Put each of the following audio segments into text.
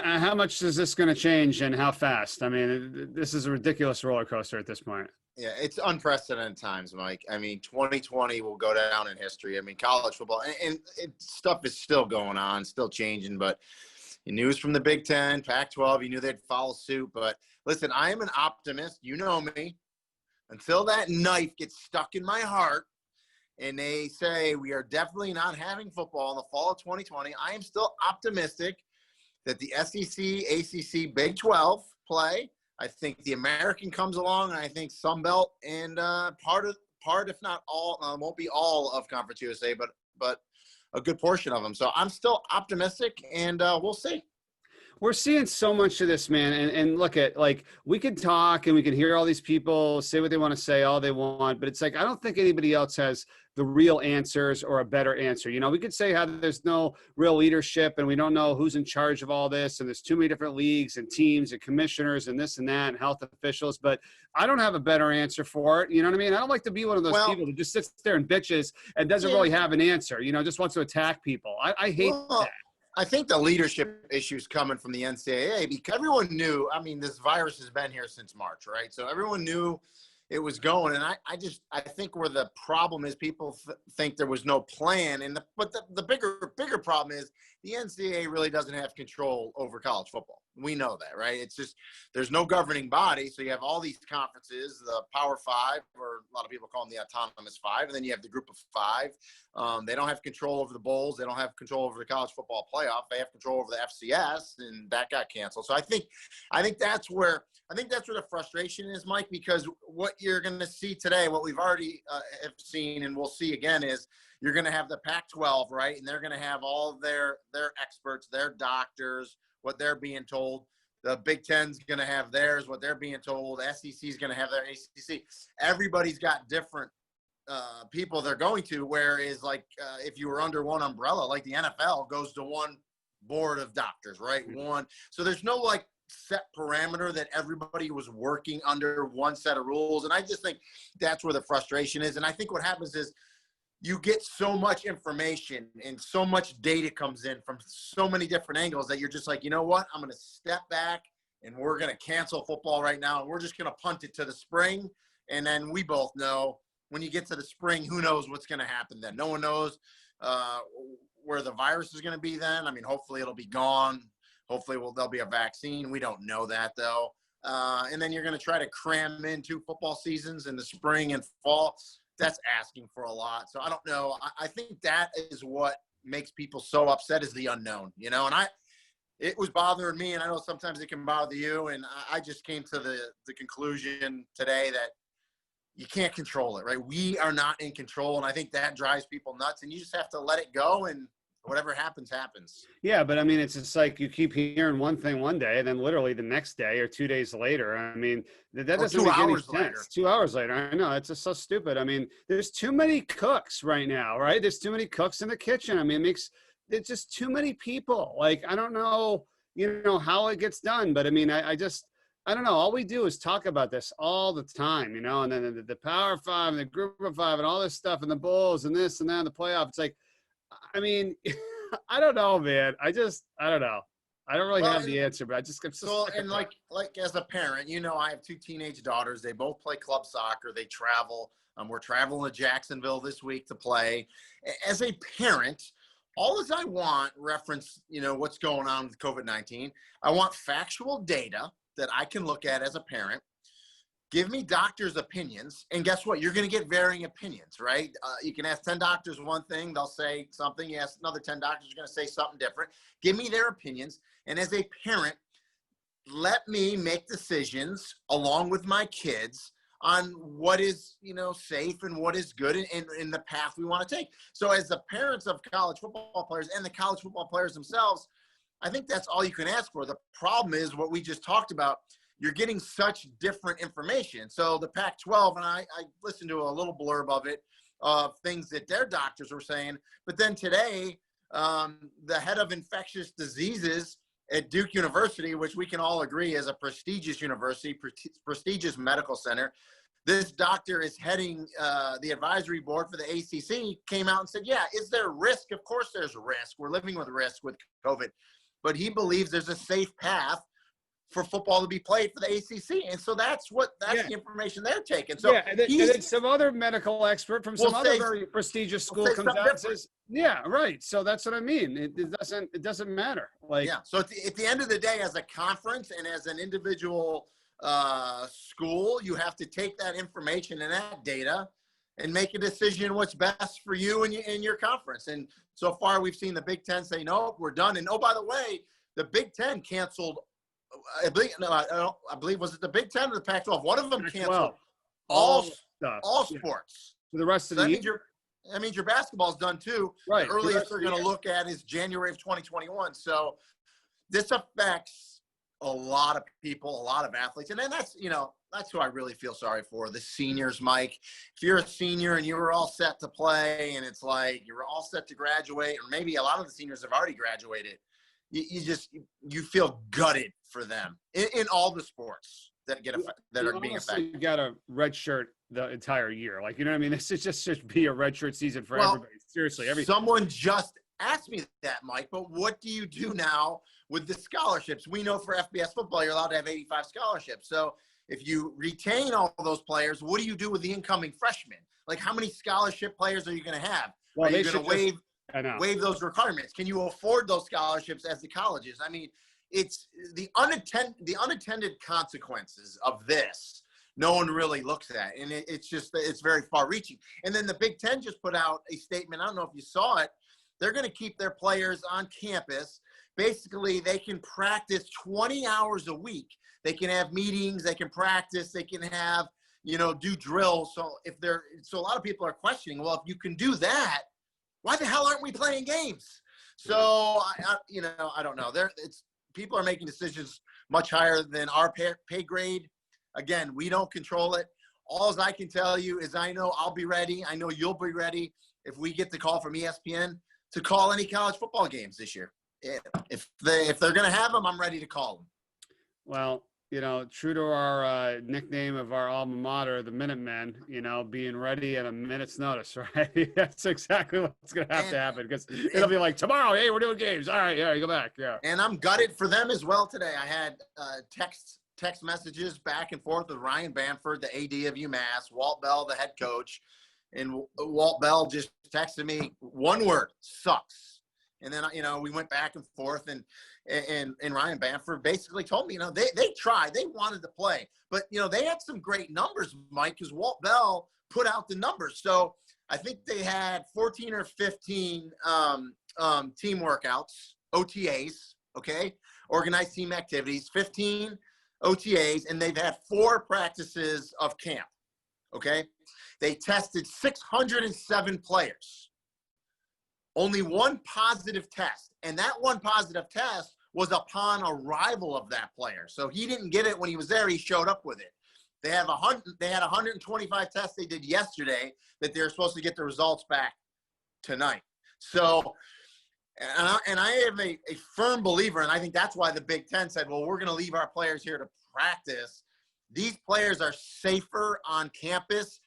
how much is this going to change and how fast? I mean, this is a ridiculous roller coaster at this point. Yeah, it's unprecedented times, Mike. I mean, 2020 will go down in history. I mean, college football and stuff is still going on, still changing, but news from the Big Ten, Pac-12, you knew they'd follow suit. But listen, I am an optimist. You know me. Until that knife gets stuck in my heart and they say we are definitely not having football in the fall of 2020, I am still optimistic that the SEC, ACC, Big 12 play. I think the American comes along, and I think Sunbelt and part, if not all, won't be all of Conference USA, but a good portion of them. So I'm still optimistic, and we'll see. We're seeing so much of this, man. And look at, like, we could talk and we could hear all these people say what they want to say, all they want, but it's like, I don't think anybody else has the real answers or a better answer. You know, we could say how there's no real leadership and we don't know who's in charge of all this. And there's too many different leagues and teams and commissioners and this and that and health officials, but I don't have a better answer for it. You know what I mean? I don't like to be one of those people that just sits there and bitches and doesn't really have an answer, you know, just wants to attack people. I hate that. I think the leadership issues coming from the NCAA, because everyone knew, I mean, this virus has been here since March, right? So everyone knew it was going. And I think where the problem is, people think there was no plan. But the bigger problem is the NCAA really doesn't have control over college football. We know that, right? It's just, there's no governing body. So you have all these conferences, the Power Five, or a lot of people call them the Autonomous Five. And then you have the Group of Five. They don't have control over the bowls. They don't have control over the college football playoff. They have control over the FCS, and that got canceled. So I think that's where the frustration is, Mike, because what you're going to see today, what we've already have seen and we'll see again, is you're going to have the Pac-12, right? And they're going to have all of their experts, their doctors, what they're being told. The Big Ten's going to have theirs, what they're being told. SEC is going to have their ACC. Everybody's got different people they're going to, whereas like if you were under one umbrella, like the NFL goes to one board of doctors, right? One. So there's no like set parameter that everybody was working under one set of rules. And I just think that's where the frustration is. And I think what happens is you get so much information and so much data comes in from so many different angles that you're just like, you know what, I'm going to step back and we're going to cancel football right now. And we're just going to punt it to the spring. And then we both know when you get to the spring, who knows what's going to happen then. No one knows where the virus is going to be then. I mean, hopefully it'll be gone. Hopefully there'll be a vaccine. We don't know that, though. And then you're going to try to cram in 2 football seasons in the spring and fall. That's asking for a lot. So I don't know. I think that is what makes people so upset, is the unknown, you know. And it was bothering me, and I know sometimes it can bother you. And I just came to the conclusion today that you can't control it, right? We are not in control, and I think that drives people nuts. And you just have to let it go, and whatever happens, happens. Yeah, but I mean, it's just like you keep hearing one thing one day, and then literally the next day or 2 days later. I mean, that doesn't make any sense. Later. 2 hours later. I know, it's just so stupid. I mean, there's too many cooks right now, right? There's too many cooks in the kitchen. I mean, it's just too many people. Like, I don't know, you know, how it gets done, but I mean, I don't know. All we do is talk about this all the time, you know, and then the Power Five and the Group of Five and all this stuff and the Bulls and this and that and the playoff. It's like, I mean, I don't know, man. I don't know. I don't really have the answer, but I just get so. And like as a parent, you know, I have 2 teenage daughters. They both play club soccer. They travel. We're traveling to Jacksonville this week to play. As a parent, all as I want, reference, you know, what's going on with COVID-19. I want factual data that I can look at as a parent. Give me doctors' opinions, and guess what? You're going to get varying opinions, right? You can ask 10 doctors one thing, they'll say something. You ask another 10 doctors, you're going to say something different. Give me their opinions, and as a parent, let me make decisions along with my kids on what is, you know, safe and what is good and in the path we want to take. So as the parents of college football players and the college football players themselves, I think that's all you can ask for. The problem is what we just talked about. You're getting such different information. So the Pac-12, and I listened to a little blurb of it, of things that their doctors were saying. But then today, the head of infectious diseases at Duke University, which we can all agree is a prestigious university, prestigious medical center, this doctor is heading the advisory board for the ACC, came out and said, yeah, is there risk? Of course there's risk. We're living with risk with COVID. but he believes there's a safe path for football to be played for the ACC. And so that's the information they're taking. So and then some other medical expert from some other very prestigious school comes out and says, yeah, right. So that's what I mean. It doesn't matter. Like, yeah. So at the end of the day, as a conference and as an individual school, you have to take that information and that data and make a decision what's best for you and your conference. And so far we've seen the Big Ten say, no, we're done. And oh, by the way, the Big Ten canceled, I believe was it the Big Ten or the Pac-12? One of them canceled all sports. For the rest of the year. That means your basketball's done too. Right. The earliest they're going to look at is January of 2021. So this affects a lot of people, a lot of athletes. And then that's who I really feel sorry for, the seniors, Mike. If you're a senior and you were all set to play and it's like you were all set to graduate, or maybe a lot of the seniors have already graduated, you feel gutted for them in all the sports that are being affected. You got a red shirt the entire year. Like, you know what I mean? This just should be a red shirt season for everybody. Seriously. Someone just asked me that, Mike, but what do you do now with the scholarships? We know for FBS football, you're allowed to have 85 scholarships. So if you retain all of those players, what do you do with the incoming freshmen? Like, how many scholarship players are you going to have? Well, are you going to waive those requirements? Can you afford those scholarships as the colleges? I mean, it's the unintended consequences of this. No one really looks at, and it's very far-reaching. And then the Big Ten just put out a statement. I don't know if you saw it. They're going to keep their players on campus. Basically, they can practice 20 hours a week. They can have meetings. They can practice. They can have, do drills. So a lot of people are questioning, well, if you can do that, why the hell aren't we playing games? So I don't know. People are making decisions much higher than our pay grade. Again, we don't control it. All I can tell you is I know I'll be ready. I know you'll be ready if we get the call from ESPN to call any college football games this year. If they're going to have them, I'm ready to call them. Well, true to our nickname of our alma mater, the Minutemen, being ready at a minute's notice, right? That's exactly what's going to have to happen, because it'll be like, tomorrow, hey, we're doing games. All right, yeah, you go back. Yeah. And I'm gutted for them as well today. I had text messages back and forth with Ryan Bamford, the AD of UMass, Walt Bell, the head coach. And Walt Bell just texted me one word: sucks. And then, we went back and forth, and Ryan Bamford basically told me, they tried, they wanted to play, but, they had some great numbers, Mike, because Walt Bell put out the numbers. So I think they had 14 or 15 team workouts, OTAs, okay, organized team activities, 15 OTAs, and they've had 4 practices of camp, okay? They tested 607 players. Only one positive test, and that one positive test was upon arrival of that player. So he didn't get it when he was there. He showed up with it. They had 125 tests they did yesterday that they're supposed to get the results back tonight. So, and I am a firm believer, and I think that's why the Big Ten said, well, we're going to leave our players here to practice. These players are safer on campus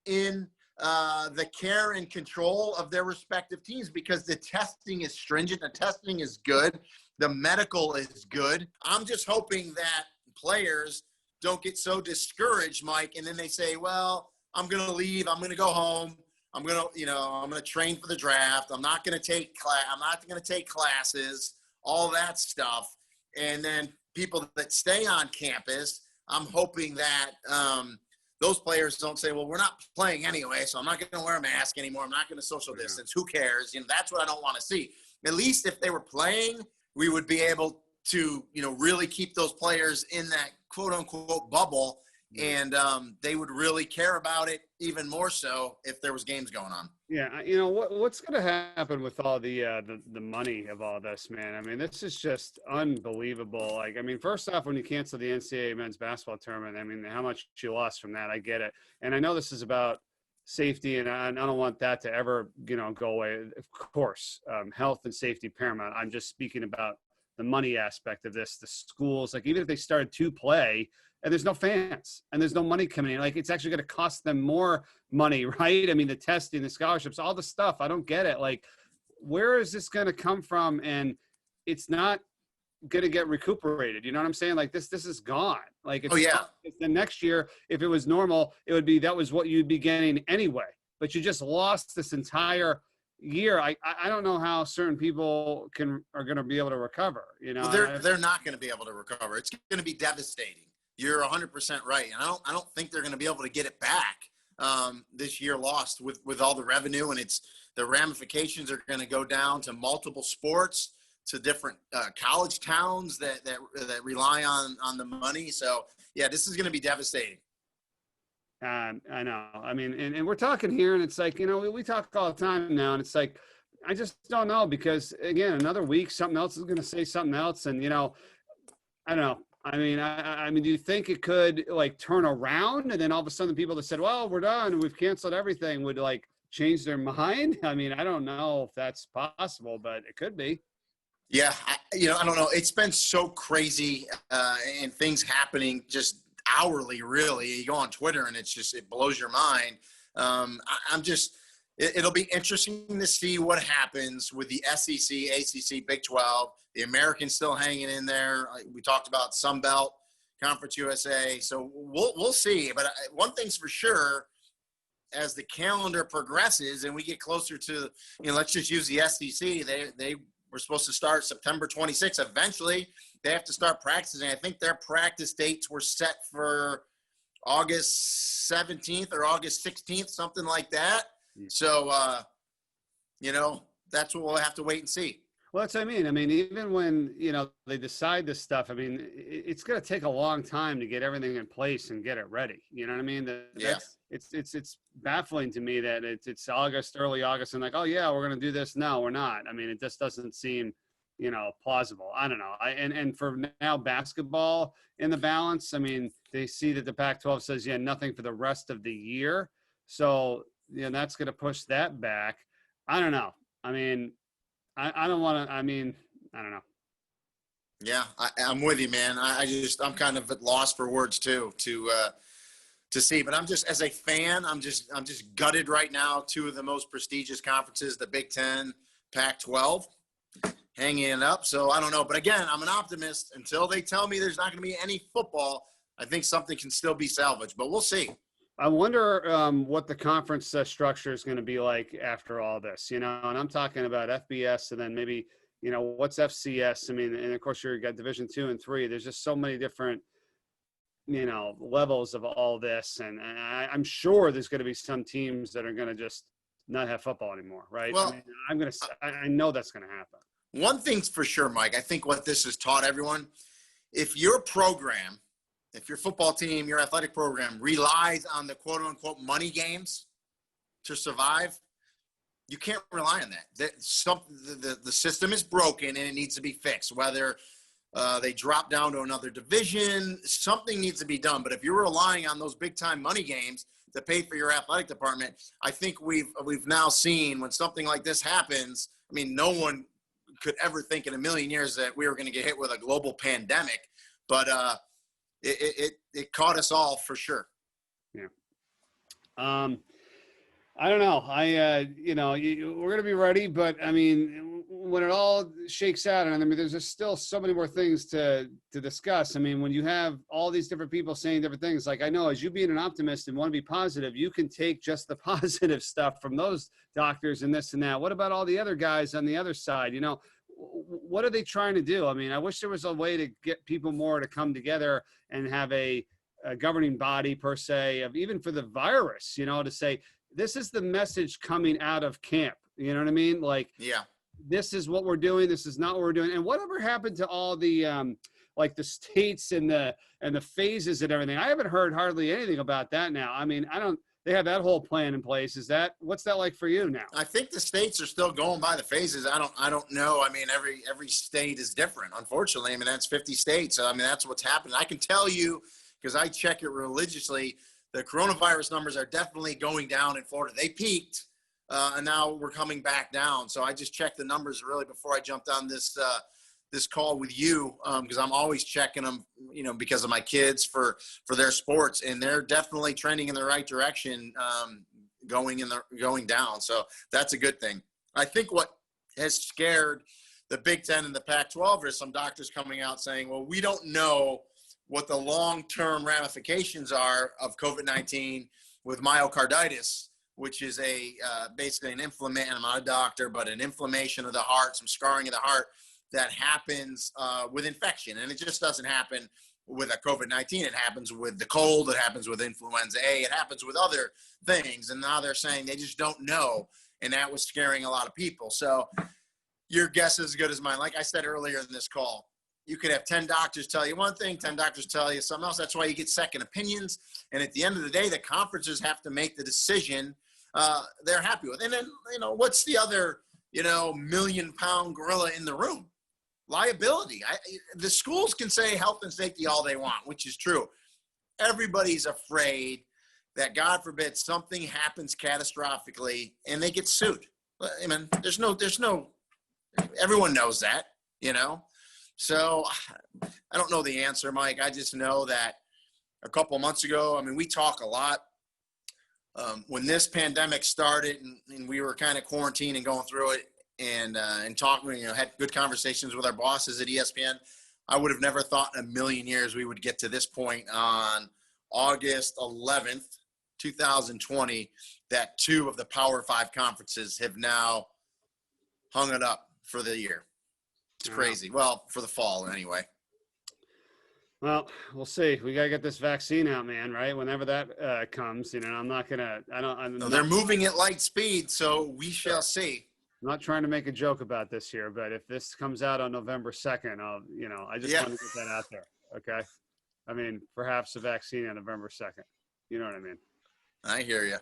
in the care and control of their respective teams, because the testing is stringent, the testing is good, the medical is good. I'm just hoping that players don't get so discouraged, Mike, and then they say, well, I'm going to leave, I'm going to go home, I'm going to train for the draft, I'm not going to take classes, all that stuff. And then people that stay on campus, I'm hoping that those players don't say, well, we're not playing anyway, so I'm not going to wear a mask anymore. I'm not going to social distance. Who cares? That's what I don't want to see. At least if they were playing, we would be able to, really keep those players in that quote unquote bubble. And they would really care about it even more so if there was games going on. Yeah, what's going to happen with all the money of all this, man? I mean, this is just unbelievable. Like, I mean, first off, when you cancel the NCAA men's basketball tournament, I mean, how much you lost from that, I get it. And I know this is about safety, and I don't want that to ever, go away. Of course, health and safety paramount. I'm just speaking about the money aspect of this. The schools, like, even if they started to play, and there's no fans and there's no money coming in, like, it's actually going to cost them more money, right? I mean, the testing, the scholarships, all the stuff. I don't get it. Like, where is this going to come from? And it's not going to get recuperated. You know what I'm saying? Like this is gone. Like it's, it's the next year, if it was normal, it would be, that was what you'd be getting anyway, but you just lost this entire year. I don't know how certain people are going to be able to recover, you know. Well, they're not going to be able to recover. It's going to be devastating. You're 100% right. And I don't think they're going to be able to get it back this year lost with all the revenue, and it's the ramifications are going to go down to multiple sports, to different college towns that rely on the money. So yeah, this is going to be devastating. I know. I mean, and we're talking here, and it's like, you know, we talk all the time now, and it's like, I just don't know, because again, another week, something else is going to say something else. And, you know, I don't know. I mean, I mean, do you think it could like turn around, and then all of a sudden the people that said, well, we're done, we've canceled everything, would like change their mind? I mean, I don't know if that's possible, but it could be. Yeah. I don't know. It's been so crazy and things happening just hourly, really. You go on Twitter and it blows your mind. It'll be interesting to see what happens with the SEC, ACC, Big 12, the Americans still hanging in there. We talked about Sun Belt, Conference USA. So we'll see. But one thing's for sure, as the calendar progresses and we get closer to, let's just use the SEC. They were supposed to start September 26th. Eventually, they have to start practicing. I think their practice dates were set for August 17th or August 16th, something like that. So, that's what we'll have to wait and see. Well, that's what I mean. I mean, even when, they decide this stuff, I mean, it's going to take a long time to get everything in place and get it ready. You know what I mean? It's baffling to me that it's August, early August, and like, oh yeah, we're going to do this. No, we're not. I mean, it just doesn't seem, plausible. I don't know. And for now, basketball in the balance, I mean, they see that the Pac-12 says, nothing for the rest of the year. So, that's going to push that back. I don't know. I mean, I don't want to, I don't know. Yeah, I'm with you, man. I'm kind of at loss for words too, to see, but I'm just, as a fan, I'm just gutted right now. Two of the most prestigious conferences, the Big Ten, Pac-12, hanging it up. So I don't know. But again, I'm an optimist. Until they tell me there's not going to be any football, I think something can still be salvaged, but we'll see. I wonder what the conference structure is going to be like after all this, and I'm talking about FBS, and then maybe, what's FCS? I mean, and of course you got Division 2 and 3. There's just so many different, levels of all this. And I'm sure there's going to be some teams that are going to just not have football anymore. Right. Well, I know that's going to happen. One thing's for sure, Mike, I think what this has taught everyone, if your football team, your athletic program relies on the quote unquote money games to survive, you can't rely on that. The system is broken and it needs to be fixed. Whether they drop down to another division, something needs to be done. But if you're relying on those big time money games to pay for your athletic department, I think we've now seen when something like this happens. I mean, no one could ever think in a million years that we were going to get hit with a global pandemic, but it caught us all for sure. Yeah. I don't know. We're going to be ready, but I mean, when it all shakes out, and I mean, there's just still so many more things to discuss. I mean, when you have all these different people saying different things, like I know as you being an optimist and want to be positive, you can take just the positive stuff from those doctors and this and that. What about all the other guys on the other side? What are they trying to do? I mean, I wish there was a way to get people more to come together and have a governing body per se, of even for the virus, to say, this is the message coming out of camp. You know what I mean? Like, yeah, this is what we're doing. This is not what we're doing. And whatever happened to all the, like the states and the phases and everything? I haven't heard hardly anything about that now. I mean, they have that whole plan in place. What's that like for you now? I think the states are still going by the phases. I don't know. I mean, every state is different, unfortunately. I mean, that's 50 states. So, I mean, that's what's happening. I can tell you, because I check it religiously, the coronavirus numbers are definitely going down in Florida. They peaked, and now we're coming back down. So I just checked the numbers really before I jumped on this call with you, because I'm always checking them, because of my kids for their sports, and they're definitely trending in the right direction, going down. So that's a good thing. I think what has scared the Big Ten and the Pac-12, there's some doctors coming out saying, well, we don't know what the long-term ramifications are of COVID-19 with myocarditis, which is basically an inflammation. I'm not a doctor, but an inflammation of the heart, some scarring of the heart that happens with infection. And it just doesn't happen with a COVID-19. It happens with the cold. It happens with influenza A. It happens with other things. And now they're saying they just don't know. And that was scaring a lot of people. So your guess is as good as mine. Like I said earlier in this call, you could have 10 doctors tell you one thing, 10 doctors tell you something else. That's why you get second opinions. And at the end of the day, the conferences have to make the decision they're happy with. And then, what's the other, million-pound gorilla in the room? Liability. The schools can say health and safety all they want, which is true. Everybody's afraid that, God forbid, something happens catastrophically and they get sued. I mean, there's no, everyone knows that, So I don't know the answer, Mike. I just know that a couple of months ago, we talk a lot. When this pandemic started and we were kind of quarantined and going through it and talking, had good conversations with our bosses at ESPN, I would have never thought in a million years we would get to this point on August 11th, 2020, that 2 of the Power 5 conferences have now hung it up for the year. It's crazy. Well, for the fall anyway. Well, we'll see. We got to get this vaccine out, man, right? Whenever that comes, I'm not going to, they're moving at light speed, so we shall see. I'm not trying to make a joke about this here, but if this comes out on November 2nd, I just want to get that out there. Okay. Perhaps a vaccine on November 2nd. You know what I mean? I hear you.